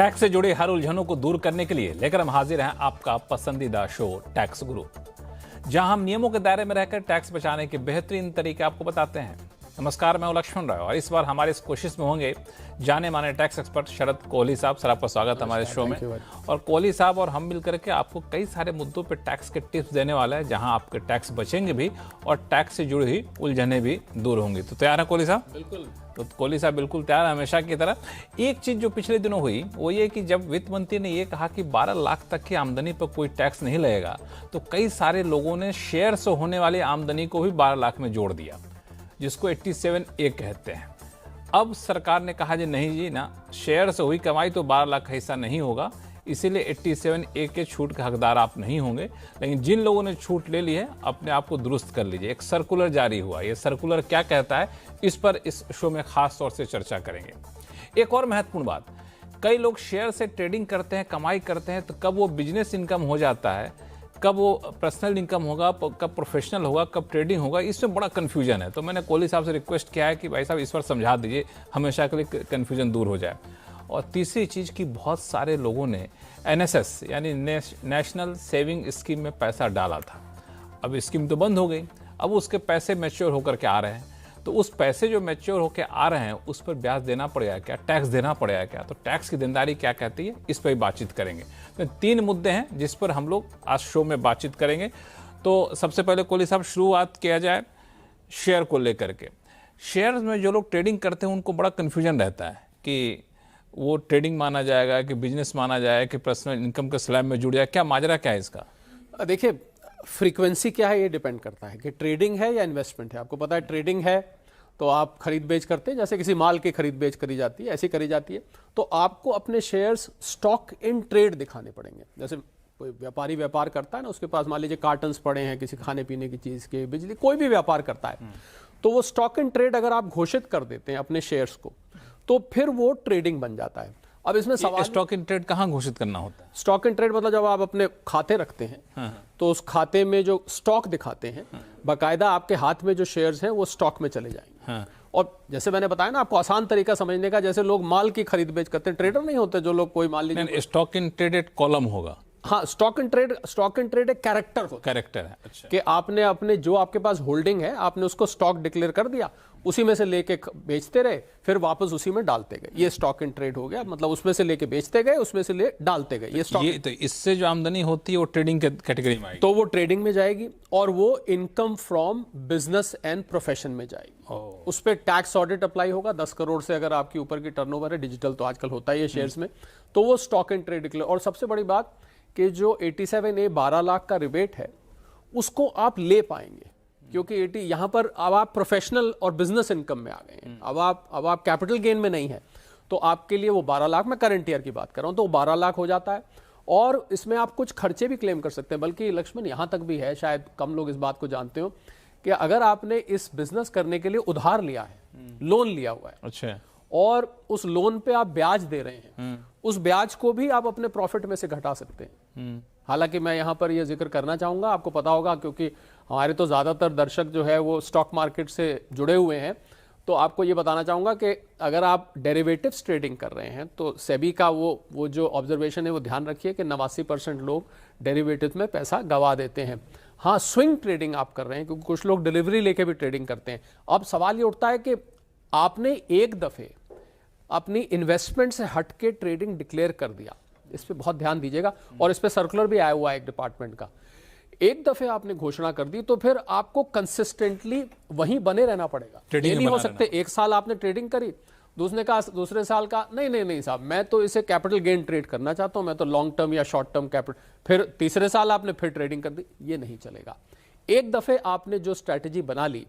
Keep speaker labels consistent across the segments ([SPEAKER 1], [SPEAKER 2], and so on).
[SPEAKER 1] Tax से जुड़ी हर उलझनों को दूर करने के लिए लेकर हम हाजिर हैं आपका पसंदीदा शो टैक्स गुरु, जहां हम नियमों के दायरे में रहकर टैक्स बचाने के बेहतरीन तरीके आपको बताते हैं। नमस्कार, मैं हूं लक्ष्मण राय और इस बार हमारे इस कोशिश में होंगे जाने माने टैक्स एक्सपर्ट शरद कोहली साहब। सर, आपका स्वागत हमारे शो में। और कोहली साहब और हम मिलकर के आपको कई सारे मुद्दों पे टैक्स के टिप्स देने वाले हैं, जहां आपके टैक्स बचेंगे भी और टैक्स से जुड़ी हुई उलझनें भी दूर होंगी। तो तैयार है कोहली साहब?
[SPEAKER 2] बिल्कुल।
[SPEAKER 1] तो कोहली साहब बिल्कुल तैयार है, हमेशा की तरह। एक चीज जो पिछले दिनों हुई वो ये कि जब वित्त मंत्री ने ये कहा कि 12 लाख तक की आमदनी पर कोई टैक्स नहीं लगेगा, तो कई सारे लोगों ने शेयर से होने वाली आमदनी को भी 12 लाख में जोड़ दिया, जिसको 87A कहते हैं। अब सरकार ने कहा जी नहीं जी ना, शेयर से हुई कमाई तो 12 लाख का हिस्सा नहीं होगा, इसीलिए 87A के छूट के हकदार आप नहीं होंगे। लेकिन जिन लोगों ने छूट ले ली है, अपने आप को दुरुस्त कर लीजिए। एक सर्कुलर जारी हुआ, ये सर्कुलर क्या कहता है, इस पर इस शो में खास तौर से चर्चा करेंगे। एक और महत्वपूर्ण बात, कई लोग शेयर से ट्रेडिंग करते हैं, कमाई करते हैं, तो कब वो बिजनेस इनकम हो जाता है, कब वो पर्सनल इनकम होगा, कब प्रोफेशनल होगा, कब ट्रेडिंग होगा, इसमें बड़ा कन्फ्यूजन है। तो मैंने कोहली साहब से रिक्वेस्ट किया है कि भाई साहब इस पर समझा दीजिए, हमेशा के लिए कन्फ्यूजन दूर हो जाए। और तीसरी चीज़ कि बहुत सारे लोगों ने NSS यानी नेशनल सेविंग स्कीम में पैसा डाला था। अब स्कीम तो बंद हो गई, अब उसके पैसे मैच्योर होकर के आ रहे हैं, तो उस पैसे जो मैच्योर होकर आ रहे हैं उस पर ब्याज देना पड़ेगा क्या, टैक्स देना पड़ेगा क्या, तो टैक्स की देनदारी क्या कहती है, इस पर भी बातचीत करेंगे। तो 3 मुद्दे हैं जिस पर हम लोग आज शो में बातचीत करेंगे। तो सबसे पहले कोहली साहब शुरुआत किया जाए शेयर को लेकर के। शेयर में जो लोग ट्रेडिंग करते हैं उनको बड़ा कन्फ्यूजन रहता है कि वो ट्रेडिंग माना जाएगा कि बिजनेस माना जाए कि पर्सनल इनकम के स्लैब में जुड़ जाए, क्या माजरा क्या है इसका?
[SPEAKER 2] देखिए, फ्रीक्वेंसी क्या है ये डिपेंड करता है कि ट्रेडिंग है या इन्वेस्टमेंट है। आपको पता है ट्रेडिंग है तो आप खरीद बेच करते हैं, जैसे किसी माल की खरीद बेच करी जाती है, ऐसी करी जाती है। तो आपको अपने शेयर्स स्टॉक इन ट्रेड दिखाने पड़ेंगे। जैसे कोई व्यापारी व्यापार करता है ना, उसके पास मान लीजिए कार्टन्स पड़े हैं किसी खाने पीने की चीज़ के, बिजली, कोई भी व्यापार करता है, तो वो स्टॉक इन ट्रेड अगर आप घोषित कर देते हैं अपने शेयर्स को, तो फिर वो ट्रेडिंग बन जाता है। अब इसमें सवाल,
[SPEAKER 1] स्टॉक इन ट्रेड कहाँ घोषित करना होता है?
[SPEAKER 2] स्टॉक इन ट्रेड मतलब जब आप अपने खाते रखते हैं, तो उस खाते में जो स्टॉक दिखाते हैं, बाकायदा आपके हाथ में जो शेयर्स हैं वो स्टॉक में चले जाएंगे। और जैसे मैंने बताया ना आपको, आसान तरीका समझने का, जैसे लोग माल की खरीद बेच करते हैं, ट्रेडर नहीं होते जो लोग, कोई मान लीजिए
[SPEAKER 1] स्टॉक इन ट्रेडेड कॉलम होगा।
[SPEAKER 2] हाँ, स्टॉक इन ट्रेड एक कैरेक्टर होता है।
[SPEAKER 1] कैरेक्टर है, अच्छा।
[SPEAKER 2] कि आपने अपने जो आपके पास होल्डिंग है, आपने उसको स्टॉक डिक्लेयर कर दिया, उसी में से लेके बेचते रहे, फिर वापस उसी में डालते गए, ये स्टॉक इन ट्रेड हो गया। मतलब उसमें से लेके बेचते गए, उसमें से ले डालते गए, ये स्टॉक।
[SPEAKER 1] तो इससे जो आमदनी होती है वो ट्रेडिंग कैटेगरी में आएगी,
[SPEAKER 2] तो वो ट्रेडिंग में जाएगी और वो income from business and profession में जाएगी। उस पर टैक्स ऑडिट अप्लाई होगा। 10 करोड़ से अगर आपके ऊपर की टर्नओवर है, डिजिटल तो आजकल होता ही है शेयर्स में, तो वो स्टॉक इन ट्रेड डिक्लेयर। और सबसे बड़ी बात कि जो 87A 12 लाख का रिबेट है उसको आप ले पाएंगे, क्योंकि 80 यहाँ पर अब आप प्रोफेशनल और बिजनेस इनकम में आ गए हैं। अब आप कैपिटल गेन में नहीं है, तो आपके लिए वो 12 लाख, मैं करंट ईयर की बात कर रहा हूँ, तो वो 12 लाख हो जाता है। और इसमें आप कुछ खर्चे भी क्लेम कर सकते हैं। बल्कि लक्ष्मण, यहाँ तक भी है, शायद कम लोग इस बात को जानते हो, कि अगर आपने इस बिजनेस करने के लिए उधार लिया है, लोन लिया हुआ है,
[SPEAKER 1] अच्छा,
[SPEAKER 2] और उस लोन पे आप ब्याज दे रहे हैं, उस ब्याज को भी आप अपने प्रॉफिट में से घटा सकते हैं। हालांकि मैं यहाँ पर यह जिक्र करना चाहूंगा, आपको पता होगा क्योंकि हमारे तो ज्यादातर दर्शक जो है वो स्टॉक मार्केट से जुड़े हुए हैं, तो आपको ये बताना चाहूंगा कि अगर आप डेरिवेटिव्स ट्रेडिंग कर रहे हैं, तो सेबी का वो जो ऑब्जर्वेशन है वो ध्यान रखिए कि 89% लोग डेरिवेटिव में पैसा गवा देते हैं। हाँ, स्विंग ट्रेडिंग आप कर रहे हैं, क्योंकि कुछ लोग डिलीवरी लेके भी ट्रेडिंग करते हैं। अब सवाल ये उठता है कि आपने एक दफे अपनी इन्वेस्टमेंट से हट के ट्रेडिंग डिक्लेयर कर दिया, इस पे बहुत ध्यान दीजिएगा। और इस पे सर्कुलर भी आया हुआ है एक डिपार्टमेंट का। एक दफे आपने घोषणा कर दी तो फिर आपको कंसिस्टेंटली वहीं बने रहना पड़ेगा। ये नहीं हो सकते एक साल आपने ट्रेडिंग करी, दूसरे साल का नहीं साहब, मैं तो इसे कैपिटल गेन ट्रेड करना चाहता हूं, मैं तो लॉन्ग टर्म या शॉर्ट टर्म कैपिटल, फिर तीसरे साल आपने फिर ट्रेडिंग कर दी, ये नहीं चलेगा। एक दफे आपने जो स्ट्रैटेजी बना ली,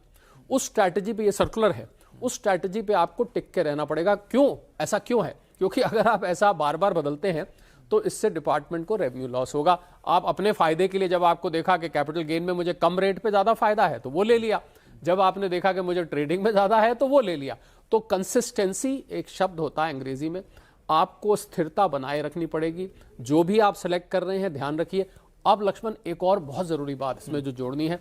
[SPEAKER 2] उस स्ट्रैटेजी पे, ये सर्कुलर है, उस स्ट्रैटेजी पे आपको टिक के रहना पड़ेगा। क्यों ऐसा क्यों है? क्योंकि अगर आप ऐसा बार बार बदलते हैं तो इससे डिपार्टमेंट को रेवेन्यू लॉस होगा। आप अपने फायदे के लिए, जब आपको देखा कि कैपिटल गेन में मुझे कम रेट पे ज्यादा फायदा है तो वो ले लिया, जब आपने देखा कि मुझे ट्रेडिंग में ज्यादा है तो वो ले लिया। तो कंसिस्टेंसी एक शब्द होता है अंग्रेजी में, आपको स्थिरता बनाए रखनी पड़ेगी। जो भी आप सेलेक्ट कर रहे हैं ध्यान रखिए। अब लक्ष्मण, एक और बहुत जरूरी बात इसमें जो जोड़नी है,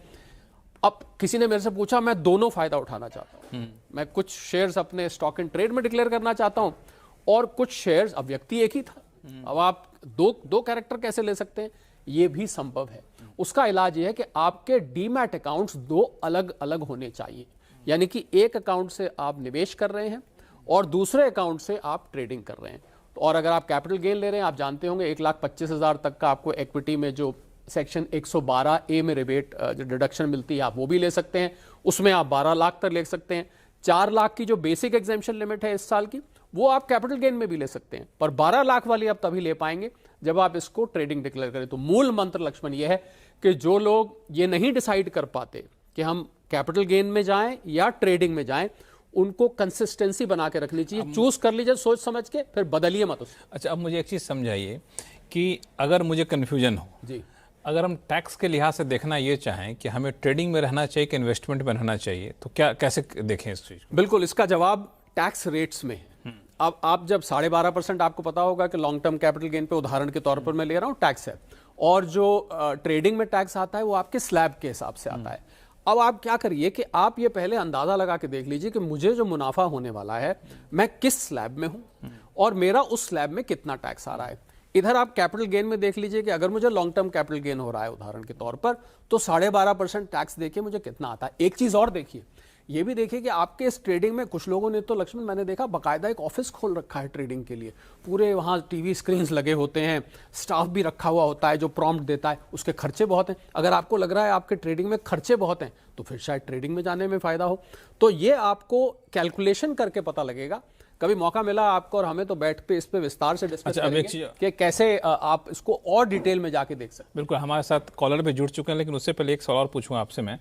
[SPEAKER 2] अब किसी ने मेरे से पूछा, मैं दोनों फायदा उठाना चाहता हूं, मैं कुछ शेयर्स अपने स्टॉक इन ट्रेड में डिक्लेयर करना चाहता हूं और कुछ शेयर्स, अब व्यक्ति एक ही था, अब आप दो कैरेक्टर कैसे ले सकते हैं, ये भी संभव है। उसका इलाज ये है कि आपके डीमैट अकाउंट्स दो अलग अलग होने चाहिए, यानी कि एक अकाउंट से आप निवेश कर रहे हैं और दूसरे अकाउंट से आप ट्रेडिंग कर रहे हैं। और अगर आप कैपिटल गेन ले रहे हैं, आप जानते होंगे 1,25,000 तक का आपको इक्विटी में जो सेक्शन 112A में रिबेट जो डिडक्शन मिलती है, आप वो भी ले सकते हैं, उसमें आप 12 लाख तक ले सकते हैं। 4 लाख की जो बेसिक एग्जेम्पशन लिमिट है इस साल की, वो आप कैपिटल गेन में भी ले सकते हैं, पर 12 लाख वाली आप तभी ले पाएंगे जब आप इसको ट्रेडिंग डिक्लेयर करें। तो मूल मंत्र लक्ष्मण ये है कि जो लोग ये नहीं डिसाइड कर पाते कि हम कैपिटल गेन में जाएं या ट्रेडिंग में जाएं, उनको कंसिस्टेंसी बना के रखनी चाहिए। चूज कर लीजिए सोच समझ के, फिर बदलिए मत उसको।
[SPEAKER 1] अच्छा, अब मुझे एक चीज़ समझाइए कि अगर मुझे कन्फ्यूजन हो
[SPEAKER 2] जी,
[SPEAKER 1] अगर हम टैक्स के लिहाज से देखना ये चाहें कि हमें ट्रेडिंग में रहना चाहिए कि इन्वेस्टमेंट में रहना चाहिए, तो क्या कैसे देखें इस चीज़ को?
[SPEAKER 2] बिल्कुल, इसका जवाब टैक्स रेट्स में है। अब आप जब 12.5% आपको पता होगा कि लॉन्ग टर्म कैपिटल गेन पे उदाहरण के तौर पर मैं ले रहा हूं टैक्स है, और जो ट्रेडिंग में टैक्स आता है वो आपके स्लैब के हिसाब से आता है। अब आप क्या करिए कि आप ये पहले अंदाजा लगा के देख लीजिए कि मुझे जो मुनाफा होने वाला है मैं किस स्लैब में हूं और मेरा उस स्लैब में कितना टैक्स आ रहा है। इधर आप कैपिटल गेन में देख लीजिए कि अगर मुझे लॉन्ग टर्म कैपिटल गेन हो रहा है उदाहरण के तौर पर, तो 12.5% टैक्स देखिए मुझे कितना आता है। एक चीज और देखिए, ये भी देखिए कि आपके इस ट्रेडिंग में कुछ लोगों ने तो लक्ष्मण, मैंने देखा बाकायदा एक ऑफिस खोल रखा है ट्रेडिंग के लिए, पूरे वहाँ टीवी स्क्रीन्स लगे होते हैं, स्टाफ भी रखा हुआ होता है जो प्रॉम्प्ट देता है, उसके खर्चे बहुत हैं। अगर आपको लग रहा है आपके ट्रेडिंग में खर्चे बहुत हैं, तो फिर शायद ट्रेडिंग में जाने में फायदा हो। तो ये आपको कैलकुलेशन करके पता लगेगा। कभी मौका मिला आपको और हमें तो बैठ पे इस पे विस्तार से डिस्कस करेंगे कि कैसे आप इसको और डिटेल में जाके देख सकते हैं।
[SPEAKER 1] बिल्कुल, हमारे साथ कॉलर पे जुड़ चुके हैं, लेकिन उससे पहले एक सवाल और पूछूंगा आपसे मैं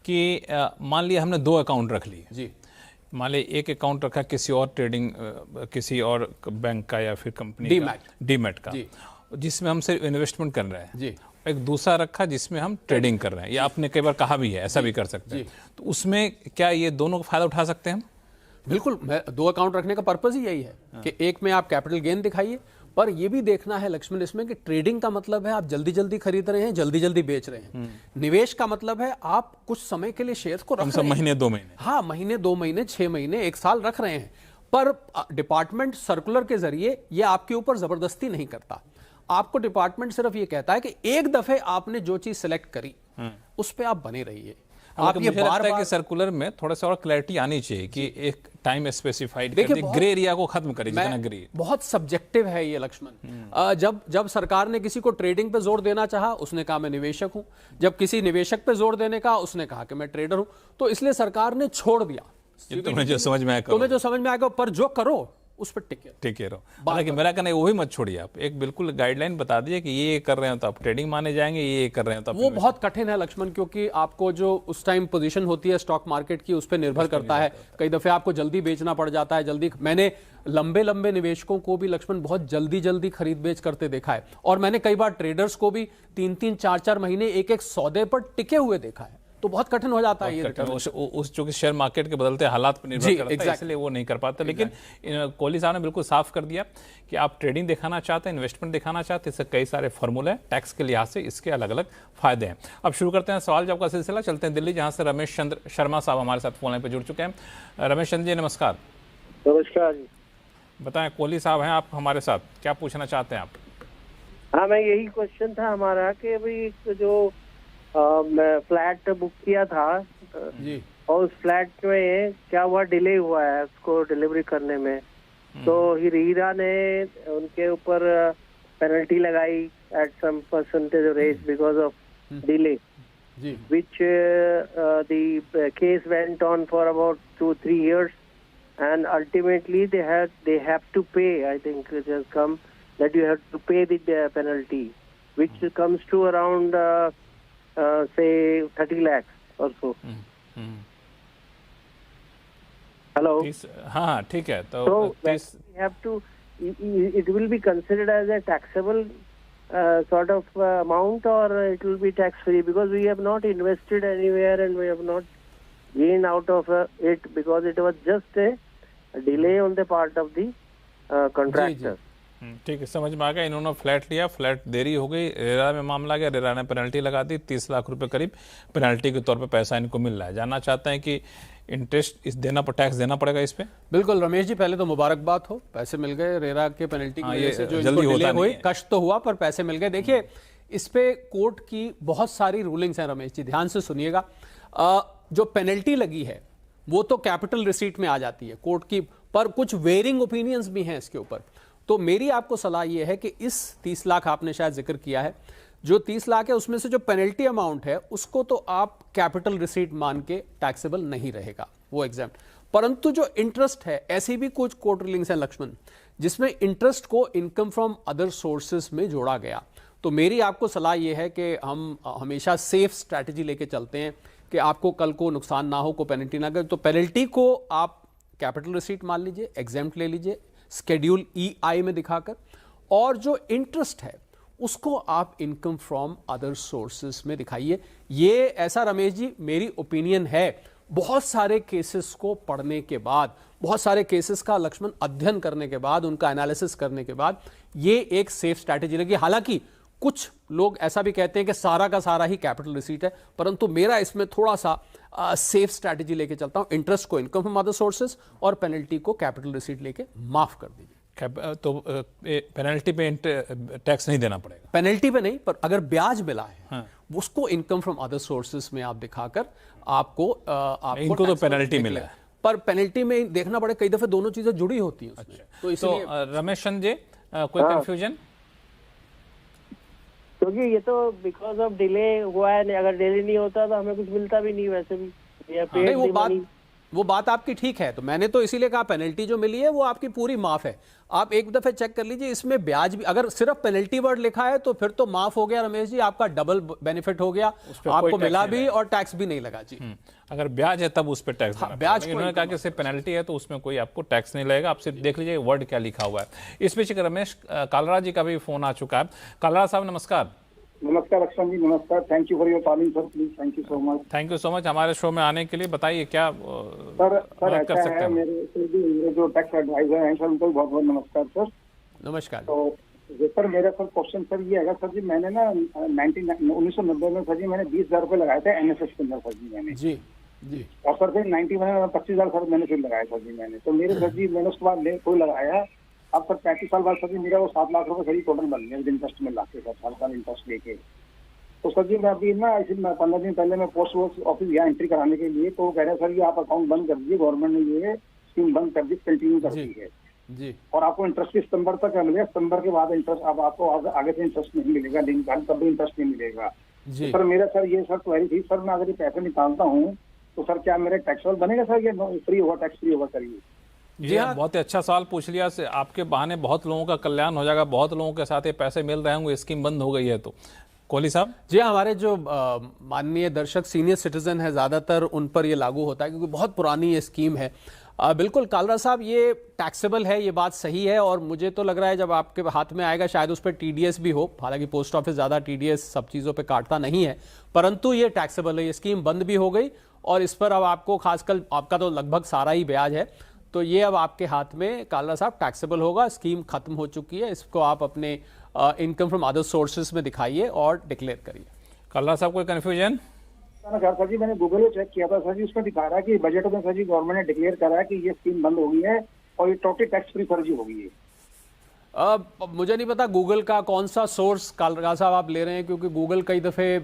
[SPEAKER 1] कि मान लिया हमने 2 अकाउंट रख लिए
[SPEAKER 2] जी,
[SPEAKER 1] मान लिया एक अकाउंट रखा किसी और ट्रेडिंग किसी और बैंक का या फिर कंपनी का डीमैट का, जिसमें हम सिर्फ इन्वेस्टमेंट कर रहे हैं
[SPEAKER 2] जी,
[SPEAKER 1] एक दूसरा रखा जिसमें हम ट्रेडिंग कर रहे हैं, या आपने कई बार कहा भी है ऐसा भी कर सकते हैं, तो उसमें क्या ये दोनों का फायदा उठा सकते हैं हम?
[SPEAKER 2] बिल्कुल, 2 अकाउंट रखने का पर्पस ही यही है कि एक में आप कैपिटल गेन दिखाइए, पर ये भी देखना है लक्ष्मण इसमें कि ट्रेडिंग का मतलब है आप जल्दी जल्दी खरीद रहे हैं, जल्दी जल्दी बेच रहे हैं। निवेश का मतलब है आप कुछ समय के लिए शेयर्स को रख रहे हैं,
[SPEAKER 1] महीने 2 महीने,
[SPEAKER 2] हाँ महीने 2 महीने 6 महीने 1 साल रख रहे हैं, पर डिपार्टमेंट सर्कुलर के जरिए ये आपके ऊपर जबरदस्ती नहीं करता। आपको डिपार्टमेंट सिर्फ ये कहता है कि एक दफे आपने जो चीज सिलेक्ट करी उस पर आप बने रहिए।
[SPEAKER 1] आप ये बार कि सर्कुलर में थोड़ा सा और क्लैरिटी आनी चाहिए कि एक टाइम स्पेसिफाइड कर दी, ग्रे एरिया को खत्म करिए जितना ग्रे।
[SPEAKER 2] बहुत सब्जेक्टिव है ये लक्ष्मण। जब सरकार ने किसी को ट्रेडिंग पे जोर देना चाहा, उसने कहा मैं निवेशक हूं। जब किसी निवेशक पे जोर देने का, उसने कहा कि मैं ट्रेडर हूं। तो इसलिए सरकार ने छोड़ दिया,
[SPEAKER 1] तुम्हें जो समझ में
[SPEAKER 2] आएगा पर जो करो उस पर टिके
[SPEAKER 1] रहो। हालांकि मेरा कहना है वो भी मत छोड़िए, आप एक बिल्कुल गाइडलाइन बता दीजिए कि ये कर रहे हो तो आप ट्रेडिंग माने जाएंगे, ये कर रहे हो तो आप
[SPEAKER 2] वो बहुत कठिन है लक्ष्मण, क्योंकि आपको जो उस टाइम पोजीशन होती है स्टॉक मार्केट की उस पर निर्भर करता है। कई दफे आपको जल्दी बेचना पड़ जाता है। जल्दी मैंने लंबे निवेशकों को भी लक्ष्मण बहुत जल्दी खरीद बेच करते देखा है, और मैंने कई बार ट्रेडर्स को भी 3-3, 4-4 महीने एक सौदे पर टिके हुए देखा है। तो बहुत कठिन हो जाता है ये
[SPEAKER 1] उस जो कि शेयर मार्केट के बदलते हालात पर निर्भर करता है, इसलिए वो नहीं कर पाते। लेकिन कोहली साहब ने बिल्कुल साफ कर दिया कि आप ट्रेडिंग दिखाना चाहते हैं, इन्वेस्टमेंट दिखाना चाहते हैं, इससे कई सारे फॉर्मूले हैं, टैक्स के लिहाज से इसके अलग अलग फायदे हैं। अब शुरू करते हैं सवाल जवाब का सिलसिला। चलते हैं दिल्ली, जहां से रमेश चंद्र शर्मा साहब हमारे साथ फोन लाइन पर जुड़ चुके हैं। रमेश चंद्र जी नमस्कार।
[SPEAKER 3] नमस्कार जी,
[SPEAKER 1] बताएं कोहली साहब हैं आप हमारे साथ, क्या पूछना चाहते हैं आप?
[SPEAKER 3] हाँ, मैं यही क्वेश्चन था हमारा कि अभी जो मैं फ्लैट बुक किया था
[SPEAKER 2] जी,
[SPEAKER 3] और उस फ्लैट में क्या हुआ, डिले हुआ है उसको डिलीवरी करने में। तो हीरा ने उनके ऊपर पेनल्टी लगाई at some percentage rate because of delay, which the case went on for about 2-3 years, and ultimately they have to pay. I think it has come that you have to pay the penalty, which comes to around say 30 lakhs or so. Hello.
[SPEAKER 1] हाँ ठीक है। तो
[SPEAKER 3] we have to. It will be considered as a taxable sort of amount, or it will be tax free, because we have not invested anywhere and we have not gained out of it, because it was just a delay on the part of the contractor.
[SPEAKER 1] ठीक है, समझ में आ गया। इन्होंने flat लिया, flat देरी हो गई, रेरा में मामला गया, रेरा ने पेनल्टी लगा दी, 30 लाख रुपए करीब पेनल्टी के तौर पे पैसा इनको मिल रहा है। जानना चाहते हैं कि इंटरेस्ट इस देना पर टैक्स देना पड़ेगा इस पे?
[SPEAKER 2] बिल्कुल रमेश जी, पहले तो मुबारकबाद हो, पैसे मिल गए रेरा के पेनल्टी की वजह से, जो
[SPEAKER 1] जल्दी
[SPEAKER 2] इनको डिले
[SPEAKER 1] होता
[SPEAKER 2] हुई,
[SPEAKER 1] नहीं है।
[SPEAKER 2] कष्ट तो हुआ पर पैसे मिल गए। देखिए, इस पे कोर्ट की बहुत सारी रूलिंग्स हैं रमेश जी, ध्यान से सुनिएगा। जो पेनल्टी लगी है वो तो कैपिटल रिसीट में आ जाती है कोर्ट की, पर कुछ वेरिंग ओपिनियंस भी हैं इसके ऊपर। तो मेरी आपको सलाह यह है कि इस 30 लाख आपने शायद जिक्र किया है, जो 30 लाख है उसमें से जो पेनल्टी अमाउंट है उसको तो आप कैपिटल रिसीट मान के टैक्सेबल नहीं रहेगा, वो एग्जाम्प्ट। परंतु जो इंटरेस्ट है, ऐसी भी कुछ कोर्ट रूलिंग्स हैं लक्ष्मण, जिसमें इंटरेस्ट को इनकम फ्रॉम अदर सोर्सेस में जोड़ा गया। तो मेरी आपको सलाह यह है कि हम हमेशा सेफ स्ट्रैटेजी लेके चलते हैं कि आपको कल को नुकसान ना हो, को पेनल्टी ना करे। तो पेनल्टी को आप कैपिटल रिसीट मान लीजिए, एग्जाम्प्ट ले लीजिए स्केड्यूल EI में दिखाकर, और जो इंटरेस्ट है उसको आप इनकम फ्रॉम अदर सोर्सेस में दिखाइए। ये ऐसा रमेश जी मेरी ओपिनियन है, बहुत सारे केसेस को पढ़ने के बाद, बहुत सारे केसेस का लक्ष्मण अध्ययन करने के बाद, उनका एनालिसिस करने के बाद ये एक सेफ स्ट्रैटेजी लगी। हालांकि कुछ लोग ऐसा भी कहते हैं कि सारा का सारा ही कैपिटल रिसीट है, परंतु मेरा इसमें थोड़ा सा सेफ स्ट्रैटेजी लेके चलता हूं। इंटरेस्ट को इनकम फ्रॉम अदर सोर्सेस और पेनल्टी को कैपिटल रिसीट लेके माफ कर दीजिए।
[SPEAKER 1] तो पेनल्टी पे टैक्स नहीं देना पड़ेगा?
[SPEAKER 2] पेनल्टी पे नहीं, पर अगर ब्याज मिला है हाँ, उसको इनकम फ्रॉम अदर सोर्सेस में आप दिखाकर आपको
[SPEAKER 1] इनको तो पेनल्टी मिला है,
[SPEAKER 2] पर पेनल्टी में देखना पड़े, कई दफे दोनों चीजें जुड़ी होती हैं उसमें।
[SPEAKER 1] तो इसलिए रमेश चंद जी, कोई कंफ्यूजन?
[SPEAKER 3] क्योंकि ये तो बिकॉज ऑफ डिले हुआ है, अगर डिले नहीं होता तो हमें कुछ मिलता भी नहीं वैसे भी।
[SPEAKER 2] नहीं, वो बात आपकी ठीक है। तो मैंने तो इसीलिए कहा पेनल्टी जो मिली है वो आपकी पूरी माफ है। आप एक दफे चेक कर लीजिए, इसमें ब्याज भी, अगर सिर्फ पेनल्टी वर्ड लिखा है तो फिर तो माफ हो गया रमेश जी, आपका डबल बेनिफिट हो गया, आपको मिला भी और टैक्स भी नहीं लगा जी।
[SPEAKER 1] अगर ब्याज है तब उस पर टैक्स
[SPEAKER 2] हाँ, ब्याज
[SPEAKER 1] उन्होंने कहा कि सिर्फ पेनल्टी है तो उसमें कोई आपको टैक्स नहीं लगेगा। आप सिर्फ देख लीजिए वर्ड क्या लिखा हुआ है। इस बीच रमेश कालरा जी का भी फोन आ चुका है। कालरा साहब नमस्कार।
[SPEAKER 4] नमस्कार लक्ष्मण जी, नमस्कार। Thank you for your calling sir, please thank you so much.
[SPEAKER 1] Thank you so much हमारे शो में आने के लिए। बताइए क्या
[SPEAKER 4] सर
[SPEAKER 1] कर सकते हैं?
[SPEAKER 4] मेरे जो टैक्स एडवाइजर हैं सर, उनको बहुत बहुत नमस्कार सर।
[SPEAKER 2] नमस्कार।
[SPEAKER 4] तो सर मेरा सर क्वेश्चन सर ये है सर जी, मैंने ना 1990 में सर जी मैंने 20,000 रुपये लगाए थे NSS के अंदर सर जी मैंने
[SPEAKER 2] जी जी,
[SPEAKER 4] और सर फिर 91 में 25,000 सर मैंने फिर लगाया सर जी मैंने। तो मेरे सर जी मैंने उसके बाद कोई लगाया, अब सर 35 साल बाद सर जी मेरा वो 7 लाख रुपये सर टोटल बन गया इंटरेस्ट में लाके सर, साल साल इंटरेस्ट लेके। तो सर जी मैं अभी ना ऐसे 15 दिन पहले मैं पोस्ट ऑफिस गया एंट्री कराने के लिए, तो वो कह रहे हैं सर ये आप अकाउंट बंद कर दीजिए, गवर्नमेंट ने ये स्कीम बंद कर दी, कंटिन्यू कर दी है
[SPEAKER 2] जी,
[SPEAKER 4] और आपको इंटरेस्ट सितंबर तक मिलेगा, सितंबर के बाद इंटरेस्ट अब आपको आगे से इंटरेस्ट नहीं मिलेगा, तब भी इंटरेस्ट नहीं मिलेगा।
[SPEAKER 2] जी।
[SPEAKER 4] तो सर मेरा सर ये सर क्वेरी थी सर, मैं अगर ये पैसे निकालता हूँ तो सर क्या मेरा टैक्सेबल बनेगा सर, ये फ्री होगा, टैक्स फ्री होगा सर?
[SPEAKER 1] जी हाँ, बहुत ही अच्छा सवाल पूछ लिया। से आपके बहाने बहुत लोगों का कल्याण हो जाएगा, बहुत लोगों के साथ ये पैसे मिल रहे होंगे, स्कीम बंद हो गई है तो। कोहली साहब
[SPEAKER 2] जी, हमारे जो माननीय दर्शक सीनियर सिटीजन है, ज़्यादातर उन पर ये लागू होता है क्योंकि बहुत पुरानी ये स्कीम है। बिल्कुल कालरा साहब, ये टैक्सेबल है, ये बात सही है, और मुझे तो लग रहा है जब आपके हाथ में आएगा शायद उस पर TDS भी हो। हालांकि पोस्ट ऑफिस ज़्यादा TDS सब चीज़ों पे काटता नहीं है, परंतु ये टैक्सेबल है। ये स्कीम बंद भी हो गई और इस पर अब आपको खासकर, आपका तो लगभग सारा ही ब्याज है, तो ये अब आपके हाथ में कालरा साहब टैक्सेबल होगा। स्कीम खत्म हो चुकी है, इसको आप अपने इनकम फ्रॉम अदर सोर्सेज में दिखाइए और डिक्लेयर करिए।
[SPEAKER 1] कालरा साहब कोई कन्फ्यूजन?
[SPEAKER 4] सर जी मैंने गूगल पे चेक किया था सर जी, उसमें दिखा रहा है कि बजट में सर जी गवर्नमेंट ने डिक्लेयर करा है कि ये स्कीम बंद हो गई है और ये टोटली टैक्स फ्री सर जी हो गई है।
[SPEAKER 2] मुझे नहीं पता गूगल का कौन सा सोर्स कालरा साहब आप ले रहे हैं, क्योंकि गूगल कई दफ़े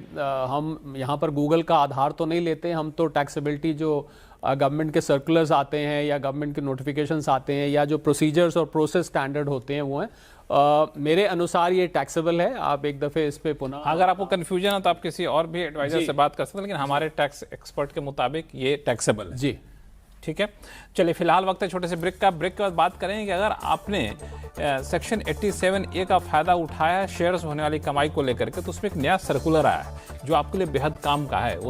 [SPEAKER 2] हम यहाँ पर गूगल का आधार तो नहीं लेते, हम तो टैक्सेबिलिटी जो गवर्नमेंट के सर्कुलर्स आते हैं या गवर्नमेंट के नोटिफिकेशंस आते हैं या जो प्रोसीजर्स और प्रोसेस स्टैंडर्ड होते हैं वो हैं। मेरे अनुसार ये टैक्सेबल है। आप एक दफ़े इस पे पुनः,
[SPEAKER 1] अगर आपको कंफ्यूजन है तो आप किसी और भी एडवाइजर से बात कर सकते हैं, लेकिन हमारे टैक्स एक्सपर्ट के मुताबिक ये टैक्सेबल है
[SPEAKER 2] जी।
[SPEAKER 1] ठीक है, चलिए फिलहाल वक्त है छोटे से ब्रेक का। ब्रेक के बाद बात करेंगे कि अगर आपने सेक्शन 87A का फायदा उठाया शेयर्स होने वाली कमाई को लेकर के, तो उसमें एक नया सर्कुलर आया है जो आपके लिए बेहद काम का है।